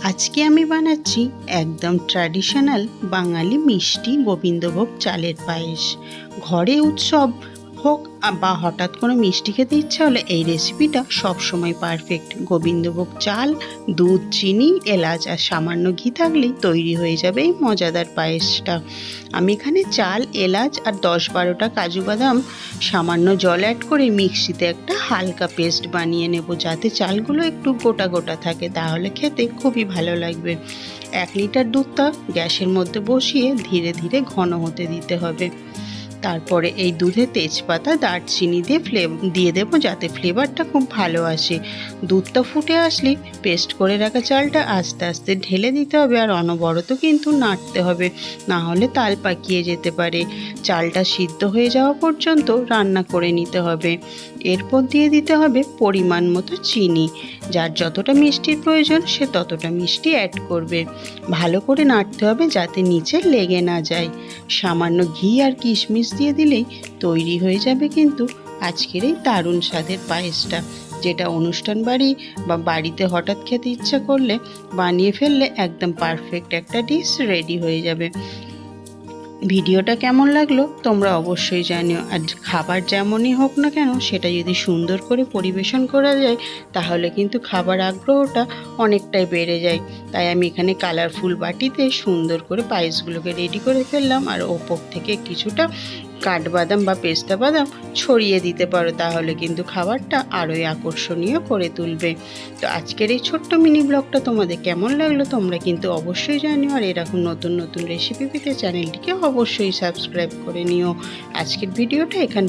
আজকে আমি বানাচ্ছি একদম ট্র্যাডিশনাল বাঙালি মিষ্টি গোবিন্দভোগ চালের পায়েস। ঘরে উৎসব হোক বা হঠাৎ কোনো মিষ্টি খেতে ইচ্ছা হলে এই রেসিপিটা সবসময় পারফেক্ট। গোবিন্দভোগ চাল, দুধ, চিনি, এলাচ আর সামান্য ঘি থাকলেই তৈরি হয়ে যাবে এই মজাদার পায়েসটা। আমি এখানে চাল, এলাচ আর 10-12টা কাজু বাদাম সামান্য জল অ্যাড করে মিক্সিতে একটা হালকা পেস্ট বানিয়ে নেব, যাতে চালগুলো একটু গোটা গোটা থাকে, তাহলে খেতে খুবই ভালো লাগবে। 1 লিটার দুধটা গ্যাসের মধ্যে বসিয়ে ধীরে ধীরে ঘন হতে দিতে হবে। তারপরে এই দুধে তেজপাতা, দারচিনি দিয়ে দেবো, যাতে ফ্লেভারটা খুব ভালো আসে। দুধটা ফুটে আসলে পেস্ট করে রাখা চালটা আস্তে আস্তে ঢেলে দিতে হবে, আর অনবরত কিন্তু নাড়তে হবে, না হলে তাল পাকিয়ে যেতে পারে। চালটা সিদ্ধ হয়ে যাওয়া পর্যন্ত রান্না করে নিতে হবে। এরপর দিয়ে দিতে হবে পরিমাণ মতো চিনি। যার যতটা মিষ্টির প্রয়োজন সে ততটা মিষ্টি অ্যাড করবে। ভালো করে নাড়তে হবে যাতে নিচে লেগে না যায়। সামান্য ঘি আর কিশমিশ দিয়ে দিলেই তৈরি হয়ে যাবে কিন্তু আজকের এই দারুণ স্বাদের পায়েসটা, যেটা অনুষ্ঠান বাড়ি বা বাড়িতে হঠাৎ খেতে ইচ্ছা করলে বানিয়ে ফেললে একদম পারফেক্ট একটা ডিশ রেডি হয়ে যাবে। ভিডিওটা কেমন লাগলো তোমরা অবশ্যই জানিও। আর খাবার যেমনই হোক না কেন, সেটা যদি সুন্দর করে পরিবেশন করা যায় তাহলে কিন্তু খাবার আগ্রহটা অনেকটাই বেড়ে যায়। তাই আমি এখানে কালারফুল বাটিতে সুন্দর করে পায়েসগুলোকে রেডি করে ফেললাম, আর ওপর থেকে কিছুটা কাঠবাদাম বা পেস্তা বাদাম ছড়িয়ে দিতে পারো, তাহলে কিন্তু খাবারটা আরোই আকর্ষণীয় করে তুলবে। তো আজকের এই ছোট্ট মিনি ব্লগটা তোমাদের কেমন লাগলো তোমরা কিন্তু অবশ্যই জানিও। আর এরকম নতুন নতুন রেসিপি পেতে চ্যানেলটিকে অবশ্যই সাবস্ক্রাইব করে নিও। আজকের ভিডিওটা এখান